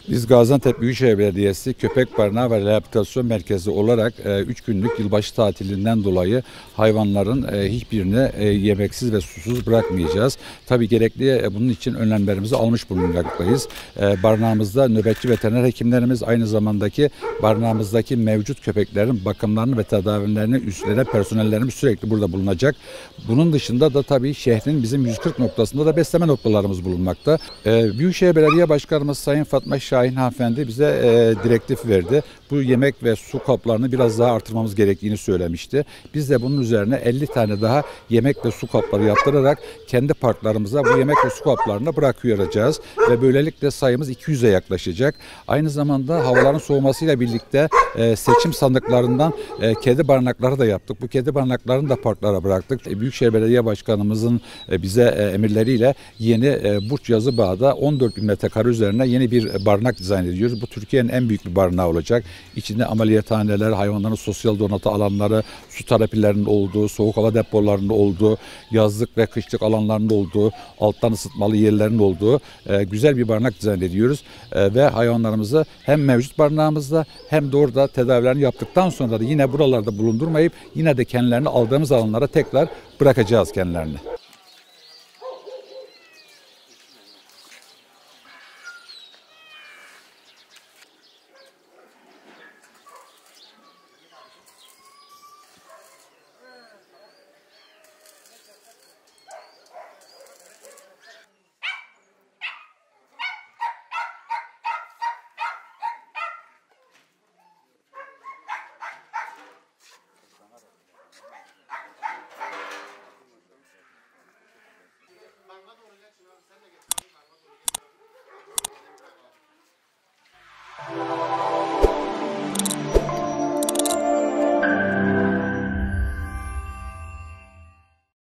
Biz Gaziantep Büyükşehir Belediyesi Köpek Barınağı ve Rehabilitasyon Merkezi olarak 3 günlük yılbaşı tatilinden dolayı hayvanların hiçbirini yemeksiz ve susuz bırakmayacağız. Tabii gerekli bunun için önlemlerimizi almış bulunmaktayız. Barınağımızda nöbetçi veteriner hekimlerimiz, aynı zamandaki barınağımızdaki mevcut köpeklerin bakımlarını ve tedavilerini üstlenen personellerimiz sürekli burada bulunacak. Bunun dışında da tabii şehrin bizim 140 noktasında da besleme noktalarımız bulunmakta. Büyükşehir Belediye Başkanımız Sayın Fatma Şahin hanımefendi bize direktif verdi. Bu yemek ve su kaplarını biraz daha artırmamız gerektiğini söylemişti. Biz de bunun üzerine 50 tane daha yemek ve su kapları yaptırarak kendi parklarımıza bu yemek ve su kaplarını bırakıyoracağız ve böylelikle sayımız 200'e yaklaşacak. Aynı zamanda havaların soğumasıyla birlikte seçim sandıklarından kedi barınakları da yaptık. Bu kedi barınaklarını da parklara bıraktık. Büyükşehir Belediye Başkanımızın bize emirleriyle yeni Burç Yazıbağ'da 14.000 metrekare üzerine yeni bir barınak dizayn ediyoruz. Bu Türkiye'nin en büyük bir barınağı olacak. İçinde ameliyathaneler, hayvanların sosyal donatı alanları, su terapilerinin olduğu, soğuk hava depolarının olduğu, yazlık ve kışlık alanlarının olduğu, alttan ısıtmalı yerlerin olduğu güzel bir barınak dizayn ediyoruz. Ve hayvanlarımızı hem mevcut barınağımızda hem de orada tedavilerini yaptıktan sonra da yine buralarda bulundurmayıp yine de kendilerini aldığımız alanlara tekrar bırakacağız kendilerini. Sen de geç.